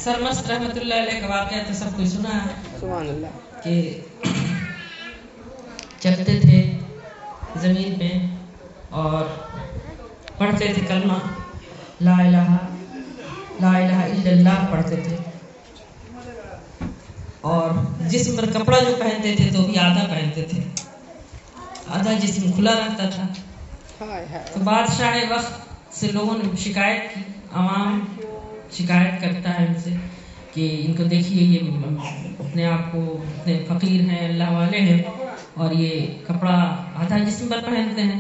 سرمست رحمۃ اللہ علیہ کا واقعہ تو سب کوئی سنا ہے. سبحان اللہ. کہ چلتے تھے زمین پہ اور پڑھتے تھے کلمہ لا الہ الا اللہ پڑھتے تھے، اور جسم پر کپڑا جو پہنتے تھے تو بھی آدھا پہنتے تھے، آدھا جسم کھلا رہتا تھا. تو بادشاہ وقت سے لوگوں نے شکایت کی، عوام شکایت کرتا ہے ان سے کہ ان کو دیکھیے یہ اپنے آپ کو اتنے فقیر ہیں، اللہ والے ہیں، اور یہ کپڑا آدھا جسم پر پہنتے ہیں.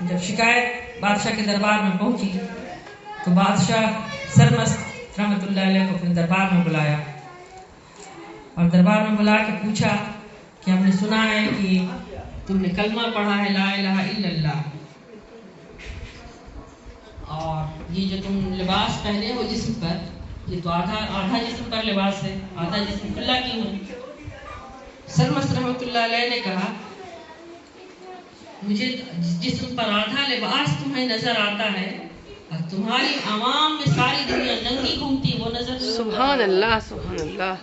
جب شکایت بادشاہ کے دربار میں پہنچی تو بادشاہ سرمست رحمۃ اللہ علیہ کو اپنے دربار میں بلایا، اور دربار میں بلا کے پوچھا کہ ہم نے سنا ہے کہ تم نے کلمہ پڑھا ہے لا الہ الا اللہ، اور یہ جو تم لباس پہنے ہو جسم پر، یہ تو آدھا جسم پر لباس ہے، آدھا جسم کھلا کیوں ہے؟ سرمست رحمۃ اللہ علیہ نے کہا مجھے جسم پر آدھا لباس تمہیں نظر آتا ہے اور تمہاری عوام میں ساری دنیا ننگی گھومتی، وہ نظر سبحان اللہ. سبحان اللہ.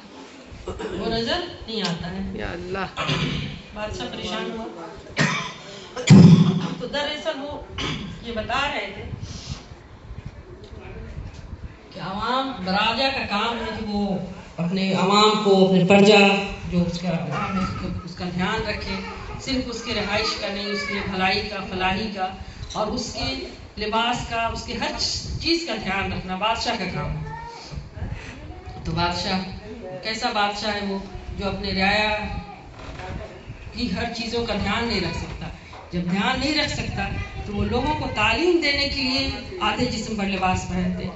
وہ نظر نہیں آتا ہے. یا اللہ. بادشاہ پریشان ہوا. تو دراصل وہ یہ بتا رہے تھے کہ عوام راجا کا کام ہے کہ وہ اپنے عوام کو، اپنے پرجا جو اس کا عوام ہے اس کا دھیان رکھے، صرف اس کے رہائش کا نہیں، اس کے بھلائی کا، فلاحی کا، اور اس کے لباس کا، اس کے ہر چیز کا دھیان رکھنا بادشاہ کا کام ہے. تو بادشاہ کیسا بادشاہ ہے وہ جو اپنے رعایا کی ہر چیزوں کا دھیان نہیں رکھ سکتا؟ جب دھیان نہیں رکھ سکتا تو وہ لوگوں کو تعلیم دینے کے لیے آدھے جسم پر لباس پہنتے.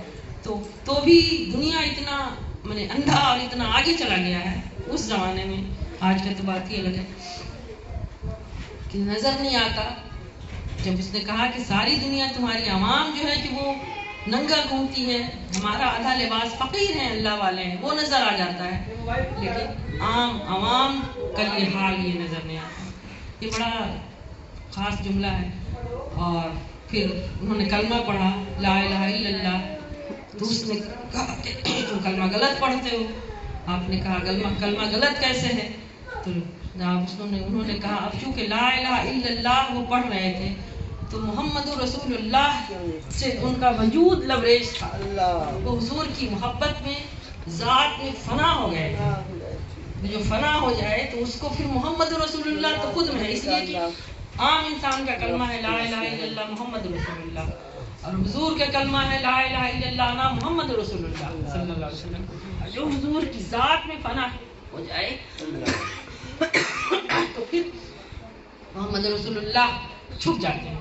تو بھی دنیا اتنا اندھا اور اتنا آگے چلا گیا ہے اس زمانے میں. آج کا تو بات ہی الگ ہے کہ نظر نہیں آتا. جب اس نے کہا کہ ساری دنیا تمہاری عوام جو ہے کہ وہ ننگا گھومتی ہے، ہمارا آدھا لباس، فقیر ہیں، اللہ والے ہیں، وہ نظر آ جاتا ہے، لیکن عام عوام کا یہ حال یہ نظر نہیں آتا. یہ بڑا خاص جملہ ہے. اور پھر انہوں نے کلمہ پڑھا لا الہ الا اللہ. تو اس نے کہا کہ تم کلمہ غلط پڑھتے ہو. آپ نے کہا کلمہ غلط کیسے ہے؟ تو انہوں نے کہا اب چونکہ لا الہ الا اللہ وہ پڑھ رہے تھے تو محمد رسول اللہ سے ان کا وجود لبریز تھا، وہ حضور کی محبت میں ذات میں فنا ہو گئے. جو فنا ہو جائے تو اس کو پھر محمد رسول اللہ تو خود میں ہے، اس لیے کہ عام انسان کا کلمہ ہے لا الہ الا اللہ محمد رسول اللہ، اور حضور کا کلمہ ہے لا الہ الا اللہ انا محمد رسول اللہ صلی اللہ علیہ وسلم. جو حضور کی ذات میں فنا ہو جائے تو پھر محمد رسول اللہ چھپ جاتے ہیں.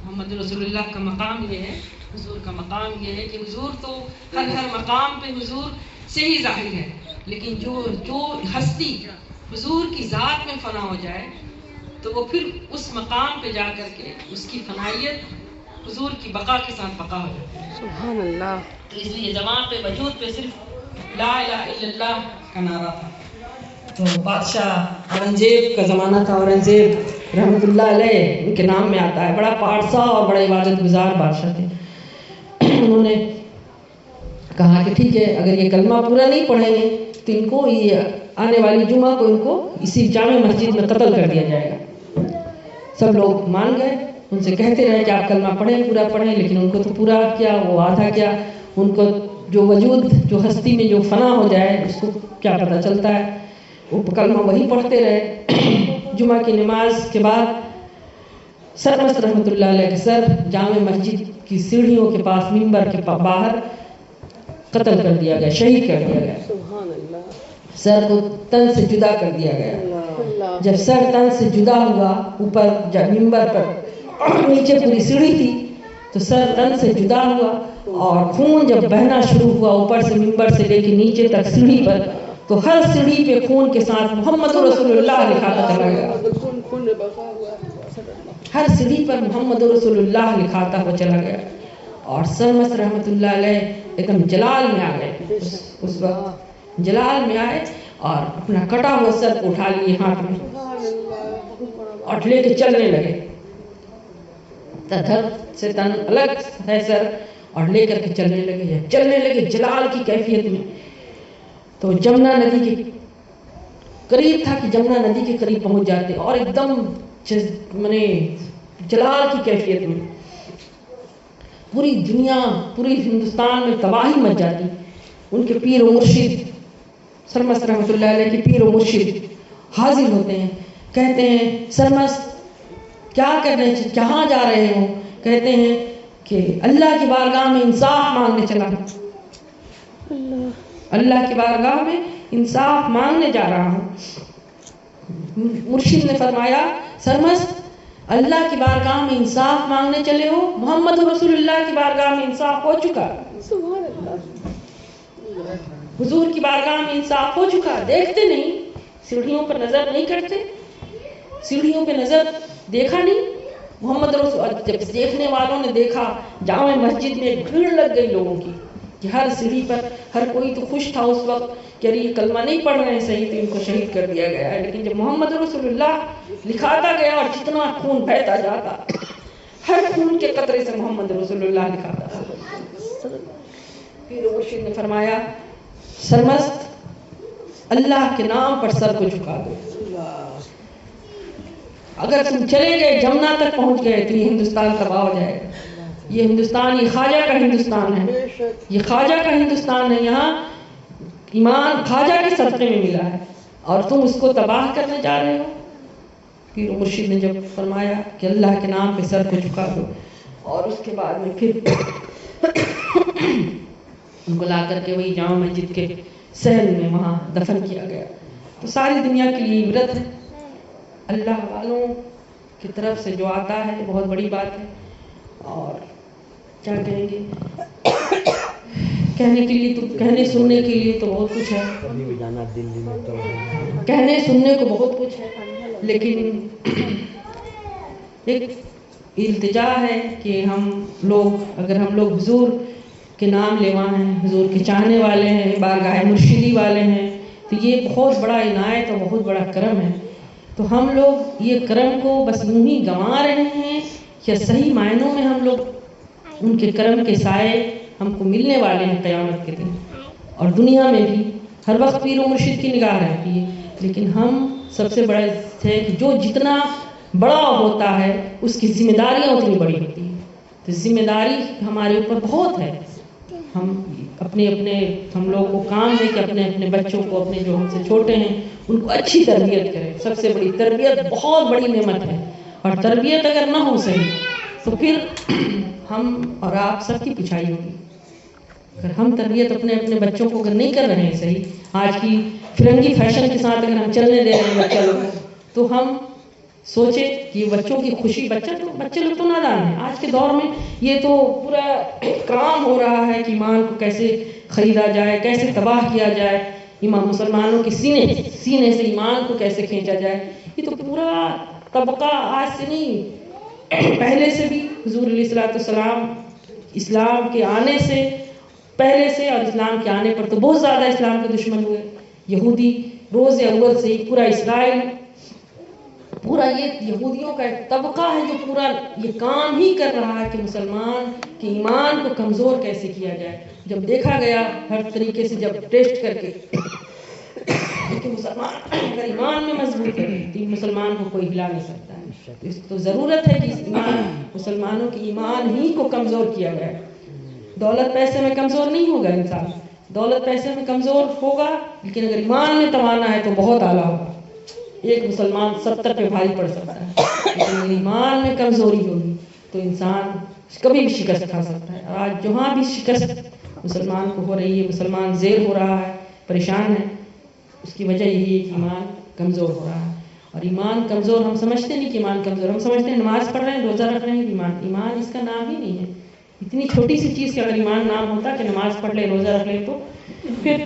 محمد رسول اللہ کا مقام یہ ہے، حضور کا مقام یہ ہے کہ حضور تو ہر مقام پہ حضور سے ہی ظاہر ہے، لیکن جو ہستی حضور کی ذات میں فنا ہو جائے تو وہ پھر اس مقام پہ جا کر کے اس کی فنائیت حضور کی بقا کے ساتھ بقا ہو جاتی ہے. سبحان اللہ. تو اس لیے زبان پہ وجود پہ صرف لا الہ الا اللہ کا نعرہ تھا. تو بادشاہ اورنگزیب کا زمانہ تھا. اورنگزیب رحمۃ اللہ علیہ ان کے نام میں آتا ہے، بڑا پارسا اور بڑا عبادت گزار بادشاہ تھے. انہوں نے کہا کہ ٹھیک ہے اگر یہ کلمہ پورا نہیں پڑھیں گے تو ان کو یہ آنے والی جمعہ کو ان کو اسی جامع مسجد میں قتل کر دیا جائے گا. سب لوگ مان گئے. ان سے کہتے رہے کہ آپ کلمہ پڑھیں، پورا پڑھیں، لیکن ان کو تو پورا کیا، وہ آدھا کیا. ان کو جو وجود جو ہستی میں جو فنا ہو جائے اس کو کیا پتہ چلتا ہے. وہ کلمہ وہی پڑھتے رہے. جمعہ کی نماز کے بعد سرمست رحمۃ اللہ علیہ کے سر جامع مسجد کی سیڑھیوں کے پاس منبر کے باہر قتل کر دیا گیا، شہید کر دیا گیا. سر کو تن سے جدا کر دیا گیا. جب سر تن سے جدا ہوا، اوپر جب منبر پر نیچے پوری سیڑھی تھی تو سر تن سے جدا ہوا اور خون جب بہنا شروع ہوا اوپر سے منبر سے لے کے نیچے تک سیڑھی پر، تو ہر سیڑھی پہ خون کے ساتھ محمد رسول اللہ لکھا چلا گیا. ہر سیڑھی پر محمد رسول اللہ لکھاتا ہوا چلا گیا. اور سرمست رحمۃ اللہ علیہ ایک دم جلال میں آ گئے. اس وقت جلال میں آئے اور اپنا کٹا ہوا سر کو اٹھا لیے ہاتھ میں اور لے کے چلنے لگے. دھر سے تن الگ ہے سر اور لے کر کے چلنے لگے جلال کی کیفیت میں. تو جمنا ندی کے قریب تھا کہ جمنا ندی کے قریب پہنچ جاتے اور ایک دم جلال کی کیفیت میں پوری دنیا پوری ہندوستان میں تباہی مچ جاتی. ان کے پیر و مرشد سرمست رحمۃ اللہ علیہ کے پیر و مرشد حاضر ہوتے ہیں. کہتے ہیں سرمست کیا کرنے کہاں جا رہے ہو؟ کہتے ہیں کہ اللہ کی بارگاہ میں انصاف مانگنے چلا ہوں. اللہ کی بارگاہ میں انصاف مانگنے جا رہا ہوں. مرشد نے فرمایا سرمست اللہ کی بارگاہ میں انصاف مانگنے چلے ہو؟ محمد رسول اللہ کی بارگاہ میں انصاف ہو چکا. حضور کی بارگاہ میں انصاف ہو چکا. دیکھتے نہیں، سیڑھیوں پر نظر نہیں کرتے، سیڑھیوں پہ نظر دیکھا نہیں. محمد رسول جب دیکھنے والوں نے دیکھا جامع مسجد میں بھیڑ لگ گئی لوگوں کی کہ ہر سیڑھی پر ہر کوئی تو خوش تھا اس وقت کہ یہ کلمہ نہیں پڑھ رہے ہیں صحیح تو ان کو شہید کر دیا گیا ہے. لیکن جب محمد رسول اللہ لکھاتا گیا اور جتنا خون بہتا جاتا ہر خون کے قطرے سے محمد رسول اللہ لکھاتا تھا. پیر مرشد نے فرمایا سرمست اللہ کے نام پر سر کو جھکا دو. اگر تم چلے گئے جمنا تک پہنچ گئے تو یہ ہندوستان تباہ ہو جائے گا. یہ ہندوستان یہ خواجہ کا ہندوستان ہے، یہ خواجہ کا ہندوستان ہے. یہاں ایمان خواجہ کے صدقے میں ملا ہے اور تم اس کو تباہ کرنے جا رہے ہو. پیر مرشد نے جب فرمایا کہ اللہ کے نام پہ سر کو جھکا دو اور اس کے بعد میں پھر ان کو لا کر کے وہی جامع مسجد کے صحن میں وہاں دفن کیا گیا. تو ساری دنیا کے لیے عبرت ہے. اللہ والوں کی طرف سے جو آتا ہے بہت بڑی بات ہے. اور کیا کہیں گے، کہنے کے لیے تو کہنے سننے کے لیے تو بہت کچھ ہے، کہنے سننے کو بہت کچھ ہے، لیکن ایک التجا ہے کہ ہم لوگ حضور کے نام لیوا ہیں، حضور کے چاہنے والے ہیں، بارگاہ مرشدی والے ہیں، تو یہ بہت بڑا عنایت اور بہت بڑا کرم ہے. تو ہم لوگ یہ کرم کو بس یوں ہی گنوا رہے ہیں یا صحیح معنوں میں ہم لوگ ان کے کرم کے سائے ہم کو ملنے والے ہیں قیامت کے دن. اور دنیا میں بھی ہر وقت پیر و مرشد کی نگاہ رہتی ہے، لیکن ہم سب سے بڑا ہے کہ جو جتنا بڑا ہوتا ہے اس کی ذمہ داریاں اتنی بڑی ہوتی ہیں. تو ذمہ داری ہمارے اوپر بہت ہے. ہم لوگوں کو کام ہے کہ اپنے بچوں کو، اپنے جو ہم سے چھوٹے ہیں ان کو اچھی تربیت کریں. سب سے بڑی تربیت بہت بڑی نعمت ہے، اور تربیت اگر نہ ہو صحیح تو پھر ہم اور آپ سب کی پچھائی ہوگی. اگر ہم تربیت اپنے بچوں کو اگر نہیں کر رہے ہیں صحیح، آج کی فرنگی فیشن کے ساتھ اگر ہم چلنے دے رہے ہیں بچہ لوگ کو، تو ہم سوچے کہ بچوں کی خوشی، بچے لوگ تو نادان ہیں. آج کے دور میں یہ تو پورا کام ہو رہا ہے کہ ایمان کو کیسے خریدا جائے، کیسے تباہ کیا جائے، مسلمانوں کے سینے سے ایمان کو کیسے کھینچا جائے. یہ تو پورا طبقہ آج سے نہیں، پہلے سے بھی حضور علیہ الصلوۃ والسلام اسلام کے آنے سے پہلے سے اور اسلام کے آنے پر تو بہت زیادہ اسلام کے دشمن ہوئے. یہودی روز اول سے ہی پورا اسرائیل، پورا یہ یہودیوں کا ایک طبقہ ہے جو پورا یہ کام ہی کر رہا ہے کہ مسلمان کے ایمان کو کمزور کیسے کیا جائے. جب دیکھا گیا ہر طریقے سے، جب ٹیسٹ کر کے کہ مسلمان اگر ایمان میں مضبوط ہے تو مسلمان کو کوئی ہلا نہیں سکتا ہے. تو ضرورت ہے کہ مسلمانوں کے ایمان ہی کو کمزور کیا جائے. دولت پیسے میں کمزور نہیں ہوگا انسان، دولت پیسے میں کمزور ہوگا، لیکن اگر ایمان میں توانا ہے تو بہت اعلیٰ ہوگا. ایک مسلمان 70 پہ بھاری پڑ سکتا ہے، لیکن ایمان میں کمزوری ہوگی تو انسان کبھی بھی شکست کھا سکتا ہے. آج جہاں بھی شکست مسلمان کو ہو رہی ہے، مسلمان زیر ہو رہا ہے، پریشان ہے، اس کی وجہ یہی ہے کہ ایمان کمزور ہو رہا ہے. اور ایمان کمزور ہم سمجھتے نہیں کہ ایمان کمزور، ہم سمجھتے ہیں نماز پڑھ رہے ہیں، روزہ رکھ رہے ہیں، ایمان اس کا نام ہی نہیں ہے. اتنی چھوٹی سی چیز کا اگر ایمان نام ہوتا کہ نماز پڑھ لے، روزہ رکھ لے، تو پھر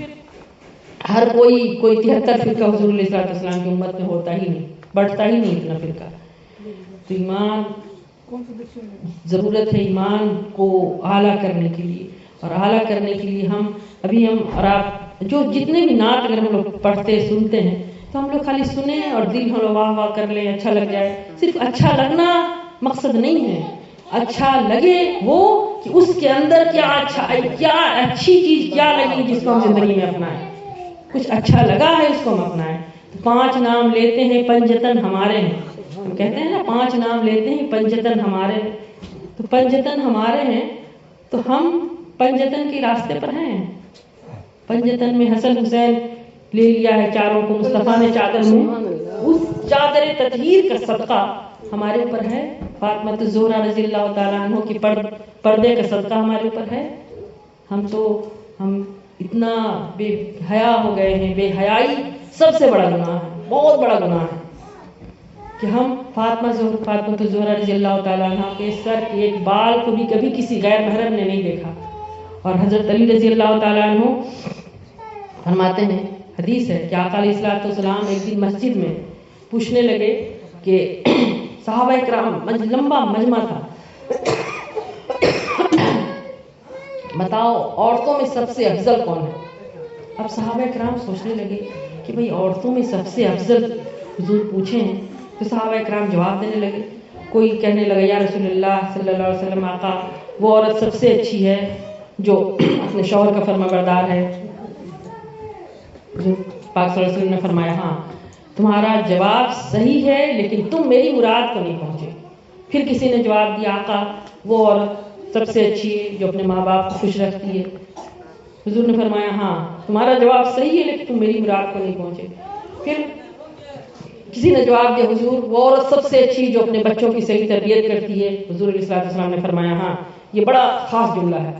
ہر کوئی 73 فرقہ حضور علیہ السلام کی امت میں ہوتا ہی نہیں، بڑھتا ہی نہیں اتنا فرقہ. تو ایمان ضرورت ہے ایمان کو اعلیٰ کرنے کے لیے، اور اعلیٰ کرنے کے لیے ہم اور آپ جو جتنے بھی نعت اگر ہم لوگ پڑھتے سنتے ہیں تو ہم لوگ خالی سنیں اور دل ہم لوگ واہ واہ کر لیں، اچھا لگ جائے. صرف اچھا لگنا مقصد نہیں ہے، اچھا لگے وہ کہ اس کے اندر کیا اچھی چیز کیا لگی جس کو ہم زندگی میں اپنائیں. کچھ اچھا لگا ہے اس کو ہم اپنائیں. تو 5 نام لیتے ہیں پنجتن ہمارے ہیں. ہم کہتے ہیں نا 5 نام لیتے ہیں پنجتن ہمارے. تو پنجتن ہمارے ہیں تو ہم پنجتن کے راستے پر ہیں. پنجتن میں حسن حسین لے لیا ہے چاروں کو مصطفیٰ نے چادر میں. اس چادر تطہیر کا صدقہ ہمارے اوپر ہے. فاطمہ الزہرا رضی اللہ تعالیٰ عنہ کی پردے کا صدقہ ہمارے اوپر ہے. ہم اتنا بے حیا ہو گئے ہیں. بے حیائی سب سے بڑا گناہ ہے، بہت بڑا گناہ ہے کہ ہم فاطمہ الزہرا رضی اللہ تعالیٰ عنہ کے سر کے ایک بال کو بھی کبھی کسی غیر محرم نے نہیں دیکھا. اور حضرت علی رضی اللہ تعالیٰ عنہ فرماتے ہیں، حدیث ہے کہ آقا علیہ الصلوۃ والسلام ایک دن مسجد میں پوچھنے لگے کہ صحابہ کرام لمبا مجمع تھا، بتاؤ عورتوں میں سب سے افضل کون ہے؟ اب صحابہ کرام سوچنے لگے کہ بھئی عورتوں میں سب سے افضل حضور پوچھے ہیں. تو صحابہ کرام جواب دینے لگے. کوئی کہنے لگا یا رسول اللہ صلی اللہ علیہ وسلم آقا وہ عورت سب سے اچھی ہے جو اپنے شوہر کا فرما بردار ہے. جو پاک صلی اللہ علیہ وسلم نے فرمایا ہاں تمہارا جواب صحیح ہے لیکن تم میری مراد کو نہیں پہنچے. پھر کسی نے جواب دیا آقا وہ عورت سب سے اچھی ہے جو اپنے ماں باپ کو خوش رکھتی ہے. حضور نے فرمایا ہاں تمہارا جواب صحیح ہے لیکن تم میری مراد کو نہیں پہنچے. پھر کسی نے جواب دیا حضور وہ عورت سب سے اچھی جو اپنے بچوں کی صحیح تربیت کرتی ہے. حضور علیہ الصلوۃ والسلام نے فرمایا ہاں یہ بڑا خاص جملہ ہے،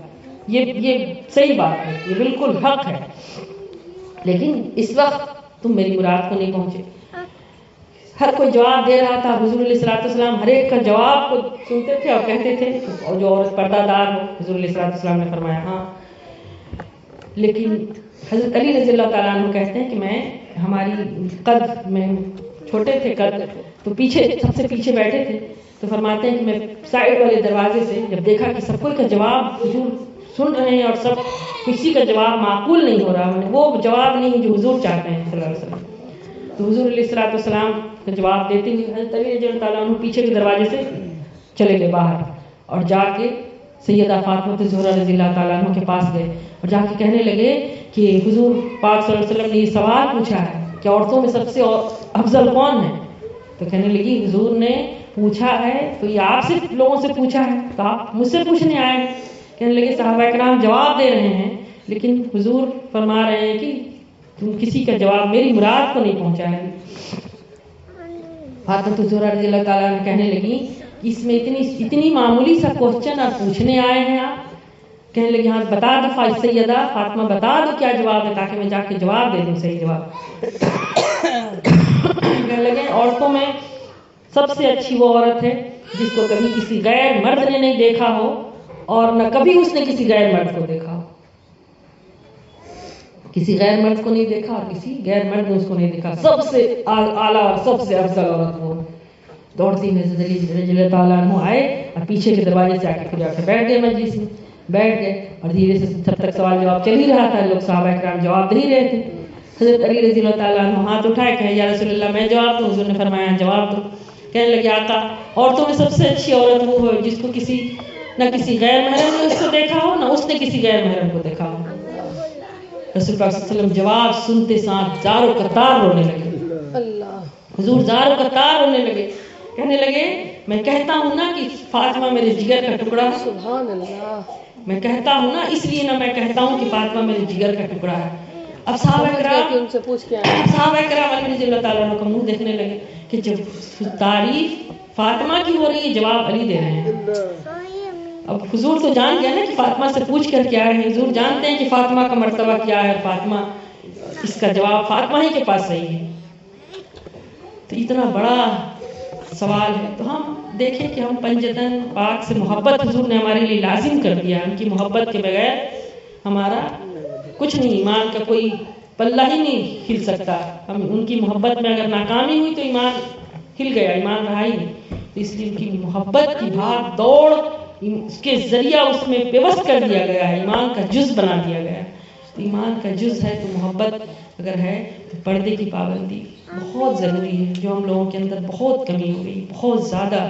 یہ صحیح بات ہے، یہ بالکل حق ہے، لیکن اس وقت تم میری مراد کو نہیں پہنچے. ہر کوئی جواب دے رہا تھا. حضور علیہ الصلوۃ والسلام ہر ایک کا جواب کو سنتے تھے اور کہتے تھے اور جو عورت پردہ دار ہو. حضور علیہ الصلوۃ والسلام نے فرمایا ہاں. لیکن حضرت علی رضی اللہ تعالیٰ عنہ کہتے ہیں کہ میں ہماری قد میں چھوٹے تھے قد تو پیچھے سب سے پیچھے بیٹھے تھے. تو فرماتے ہیں کہ میں سائڈ والے دروازے سے جب دیکھا کہ سب کوئی کا جواب حضور سن رہے ہیں اور سب کسی کا جواب معقول نہیں ہو رہا، وہ جواب نہیں جو حضور چاہتے ہیں صلی اللہ علیہ وسلم. تو حضور علیہ الصلوۃ والسلام کا جواب دیتے ہوئے حضرت علی رضی اللہ تعالیٰ عنہ پیچھے کے دروازے سے چلے گئے باہر اور جا کے سیدہ فاطمہ الزہرا رضی اللہ تعالیٰ عنہ کے پاس گئے اور جا کے کہنے لگے کہ حضور پاک صلی اللہ علیہ وسلم نے یہ سوال پوچھا ہے کہ عورتوں میں سب سے افضل کون ہے. تو کہنے لگی حضور نے پوچھا ہے تو یہ آپ سے لوگوں سے پوچھا ہے تو آپ مجھ سے پوچھنے آئے ہیں. کہنے لگے صحابہ کرام جواب دے رہے ہیں لیکن حضور فرما رہے ہیں کہ تم کسی کا جواب میری مراد کو نہیں پہنچا ہے. فاطمہ الزہرا رضی اللہ تعالیٰ عنہ کہنے لگی اس میں اتنی معمولی سا کوشچن آپ پوچھنے آئے ہیں آپ. کہنے لگی ہاں بتا دو سیدہ فاطمہ بتا دو کیا جواب ہے تاکہ میں جا کے جواب دے دوں صحیح جواب. کہنے لگے عورتوں میں سب سے اچھی وہ عورت ہے جس کو کبھی کسی غیر مرد نے نہیں دیکھا ہو اور نہ کبھی اس نے کسی غیر مرد کو دیکھا ہو. کسی غیر مرد کو نہیں دیکھا اور کسی غیر مرد نے اس کو نہیں دیکھا. سب سے اعلیٰ اور سب سے افضل عورت وہ. دوڑتی ہوئی حضرت علی رضی اللہ تعالیٰ عنہ آئے اور پیچھے کے دروازے سے آ کے پھر جا کے بیٹھ گئے مجلس میں. بیٹھ گئے اور دھیرے سے جب تک سوال جواب چل ہی رہا تھا لوگ صحابہ کرام جواب دے ہی رہے تھے. حضرت علی رضی اللہ تعالیٰ عنہ ہاتھ اٹھائے کہے یا رسول اللہ میں جواب دوں. حضور نے فرمایا جواب دو. کہنے لگے آقا عورتوں میں سب سے اچھی عورت وہ ہے جس کو نہ کسی غیر محرم نے اس کو دیکھا ہو نہ اس نے کسی غیر محرم کو دیکھا ہو. رسول پاک صلی اللہ علیہ وسلم جواب سنتے ساتھ زاروں قطار رونے لگے. حضور زاروں قطار رونے لگے. کہنے لگے میں کہتا ہوں نا کہ فاطمہ میرے جگر کا ٹکڑا ہے. سبحان اللہ. میں کہتا ہوں نا اس لیے نہ میں کہتا ہوں کہ فاطمہ میرے جگر کا ٹکڑا ہے. اب صحابہ کرام ان سے پوچھ کے صحابہ کرام علی رضی اللہ تعالیٰ عنہ کا منہ دیکھنے لگے کہ جب تعریف فاطمہ کی ہو رہی ہے جواب علی دے رہے ہیں. اب حضور تو جان گیا نا کہ فاطمہ سے پوچھ کر کیا ہے. حضور جانتے ہیں کہ فاطمہ کا مرتبہ کیا ہے اور فاطمہ اس کا جواب فاطمہ ہی کے پاس صحیح ہے. تو اتنا بڑا سوال ہے. تو ہم دیکھیں کہ ہم پنجتن پاک سے محبت حضور نے ہمارے لیے لازم کر دیا. ان کی محبت کے بغیر ہمارا کچھ نہیں، ایمان کا کوئی پلہ ہی نہیں ہل سکتا. ہم ان کی محبت میں اگر ناکامی ہوئی تو ایمان ہل گیا، ایمان رہا ہی نہیں. اس لیے ان کی محبت کی بھاگ دوڑ اس کے ذریعہ اس میں پیوست کر دیا گیا ہے، ایمان کا جز بنا دیا گیا ہے. ایمان کا جز ہے تو محبت اگر ہے تو پردے کی پابندی بہت ضروری ہے، جو ہم لوگوں کے اندر بہت کمی ہو گئی، بہت زیادہ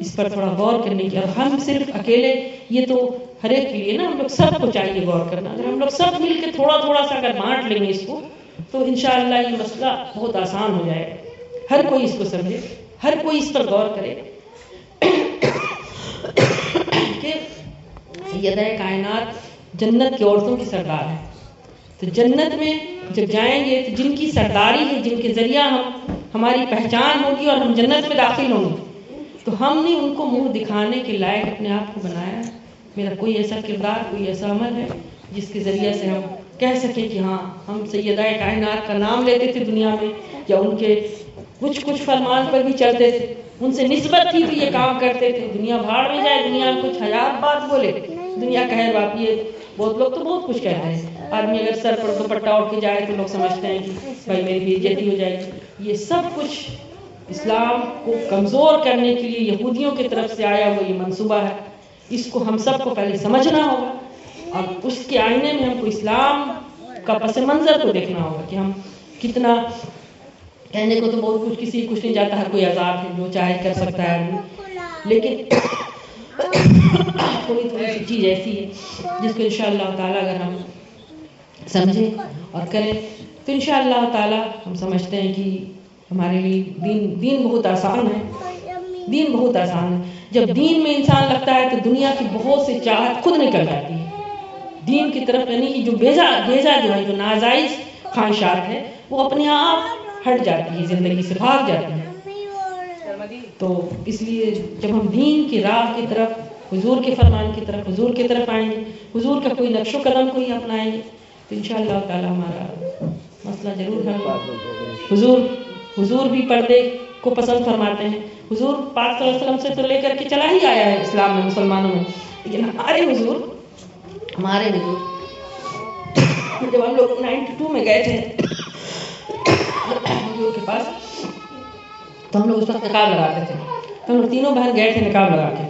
اس پر تھوڑا غور کرنے کی. اور ہم صرف اکیلے، یہ تو ہر ایک کے لیے نا، ہم لوگ سب کو چاہیے غور کرنا. اگر ہم لوگ سب مل کے تھوڑا تھوڑا سا اگر بانٹ لیں گے اس کو تو انشاءاللہ یہ مسئلہ بہت آسان ہو جائے گا. ہر کوئی اس کو سمجھے، ہر کوئی اس پر غور کرے کہ سیدہ کائنات جنت کی عورتوں کی سردار ہے. تو جنت میں جب جائیں گے تو جن کی سرداری ہے، جن کے ذریعہ ہماری پہچان ہوگی اور ہم جنت میں داخل ہوں گے، تو ہم نے ان کو منہ دکھانے کے لائق اپنے آپ کو بنایا. میرا کوئی ایسا کردار، کوئی ایسا عمل ہے جس کے ذریعے سے ہم کہہ سکیں کہ ہاں ہم سیدہ کائنات کا نام لیتے تھے دنیا میں، یا ان کے کچھ فرمان پر بھی چلتے تھے، ان سے نسبت تھی تو یہ کام کرتے تھے. دنیا بھاڑ میں جائے، دنیا کچھ ہزار بات بولے، دنیا کہے باپ، یہ بہت لوگ تو بہت کچھ کہتے ہیں. آدمی اگر سر پر دوپٹہ اڑ کے جائے تو لوگ سمجھتے ہیں کہ بھائی میری بے عزتی ہو جائے گی. یہ سب کچھ اسلام کو کمزور کرنے کے لیے یہودیوں کی طرف سے آیا ہوا یہ منصوبہ ہے. اس کو ہم سب کو پہلے سمجھنا ہوگا، اور اس کے آئینے میں ہم کو اسلام کا پس منظر کو دیکھنا ہوگا کہ ہم کتنا. کہنے کو تو بہت کچھ، کسی کچھ نہیں جاتا، ہر کوئی آزاد ہے، جو چاہے کر سکتا ہے آدمی. لیکن تھوڑی سی چیز ایسی ہے جس کو انشاءاللہ تعالیٰ اگر ہم سمجھیں اور کریں تو انشاءاللہ تعالیٰ ہم سمجھتے ہیں کہ ہمارے لیے دین بہت آسان ہے. دین بہت آسان ہے. جب دین میں انسان لگتا ہے تو دنیا کی بہت سی چاہت خود نکل جاتی ہے دین کی طرف. یعنی کہ جو بیزا جو ہے، جو ناجائز خواہشات ہے، وہ اپنے آپ ہٹ جاتی ہے، زندگی سے بھاگ جاتی ہے. تو اس لیے جب ہم دین کی راہ کی طرف، حضور کے فرمان کی طرف، حضور کی طرف آئیں گے، حضور کا کوئی نقش و قدم کوئی اپنائیں گے تو انشاءاللہ تعالی ہمارا مسئلہ ضرور حل ہوگا. حضور بھی پردے کو پسند فرماتے ہیں. حضور پاک صلی اللہ علیہ وسلم سے تو لے کر کے چلا ہی آیا ہے اسلام میں، مسلمانوں میں. لیکن ہمارے حضور جب ہم لوگ 92 میں گئے تھے حضور کے پاس، تو ہم لوگ اس وقت نقاب لگاتے تھے. تو ہم لوگ تینوں بہن گئے تھے نقاب لگا کے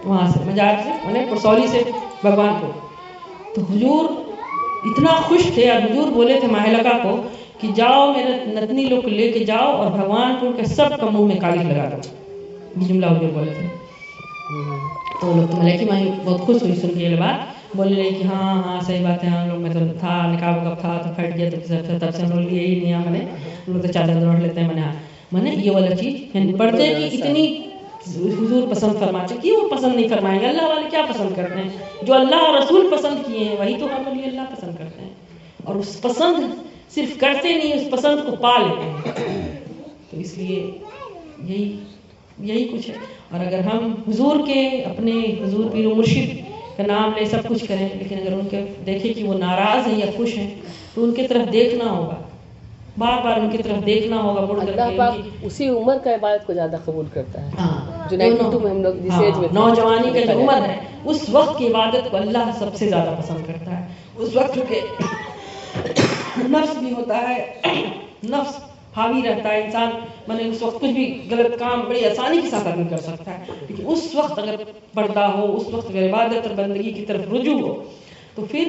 وہاں سے، مجاہد سے، پرسولی سے بھگوان کو. تو حضور اتنا خوش تھے، اور حضور بولے تھے ماہلکہ کو کہ جاؤ میرے نتنی لوگ کو لے کے جاؤ اور بھگوان پور کے سب کا منہ میں کالی لگا دو. یہ جملہ حضور بولے تھے. تو لوگ تو ملائکی مائی بہت خوش ہوئی سن کے یہ بات، بولنے لگے کہ ہاں صحیح بات ہے. ہم لوگ میں تو تھا نقاب کب تھا تو پھٹ گیا، تو تب سے ہم لوگ یہی نہیں ہے. ہم لوگ تو چادر اوڑھ لیتے ہیں. میں نے یہ والا چیز پردے کی اتنی حضور پسند فرماتے کہ وہ پسند نہیں فرمائیں گے. اللہ والے کیا پسند کرتے ہیں؟ جو اللہ اور رسول پسند کیے ہیں وہی تو ہم ولی اللہ پسند کرتے ہیں. اور اس پسند صرف کرتے نہیں، اس پسند کو پا لیتے ہیں. تو اس لیے یہی کچھ ہے. اور اگر ہم حضور کے، اپنے حضور پیر و مرشد کا نام لے، سب کچھ کریں، لیکن اگر ان کے دیکھیں کہ وہ ناراض ہیں یا خوش ہیں تو ان کی طرف دیکھنا ہوگا، بار بار ان کی طرف دیکھنا ہوگا. اللہ پاک اسی عمر کا عبادت کو زیادہ قبول کرتا ہے. جو 92 میں ہم لوگ جس ایج میں نوجوانی کا جو عمر ہے، اس وقت کی عبادت کو اللہ سب سے زیادہ پسند کرتا ہے. اس وقت کے نفس بھی ہوتا ہے، نفس حاوی رہتا ہے. انسان اس وقت کچھ بھی غلط کام بڑی آسانی کے ساتھ آدمی کر سکتا ہے. لیکن اس وقت اگر پردہ ہو، اس وقت اگر عبادت اور بندگی کی طرف رجوع ہو، تو پھر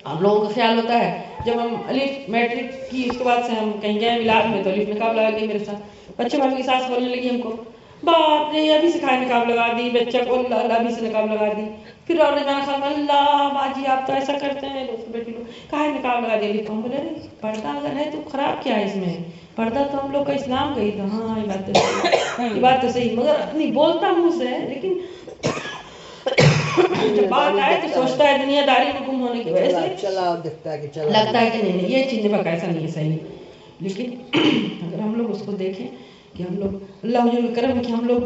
ہم لوگوں کا خیال ہوتا ہے. جب ہم الف میٹرک کی، اس کے بعد سے ہم کہیں گئے میلاد میں تو الف نقاب لگا گئی میرے ساتھ. بچے بھائی کی ساس بولنے لگی ہم کو، باپ نے ابھی سکھائے نقاب لگا دی، بچہ کو اللہ ابھی سے نقاب لگا دی. پھر اور اللہ باجی آپ تو ایسا کرتے ہیں، بیٹی لوگ کہاں نقاب لگا دیا. ہم بولے پردہ اگر ہے تو خراب کیا ہے اس میں؟ پردہ تو ہم لوگ کا اسلام گئی تھا. ہاں یہ بات تو صحیح، مگر نہیں بولتا منہ سے، لیکن جب بات آئے تو سوچتا ہے دنیا داری میں گم ہونے کی وجہ سے لگتا ہے کہ نہیں یہ چیز نبک ایسا نہیں ہے صحیح. لیکن اگر ہم لوگ اس کو دیکھیں کہ ہم لوگ اللہ حضور کرم کہ ہم لوگ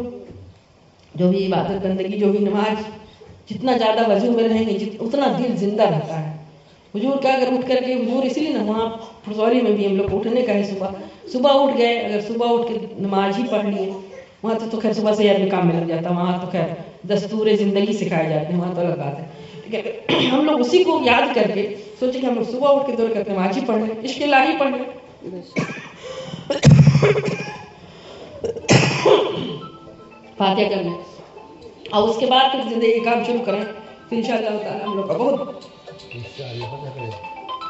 جو بھی عبادت بندگی، جو بھی نماز، جتنا زیادہ وضو میں رہیں گے اتنا دل زندہ رہتا ہے. حضور کا اگر اٹھ کر کے، حضور اسی لیے نا وہاں فرزوری میں بھی ہم لوگ اٹھنے کا ہے. صبح اٹھ گئے، اگر صبح اٹھ کے نماز ہی پڑھ لیے، وہاں تو خیر صبح سے آدمی کام میں لگ جاتا، وہاں تو خیر دستور زندگی سکھائے جاتے ہیں، وہاں تو الگ بات ہے. لیکن ہم لوگ اسی کو یاد کر کے سوچیں کہ ہم لوگ صبح اٹھ کے دور کرتے نماز ہی پڑھ لیں، عشق الہی پڑھ لیں، فاتحہ کریں، اور اس کے بعد پھر زندگی کا کام شروع کریں. پھر انشاءاللہ تعالیٰ ہم لوگ کا بہت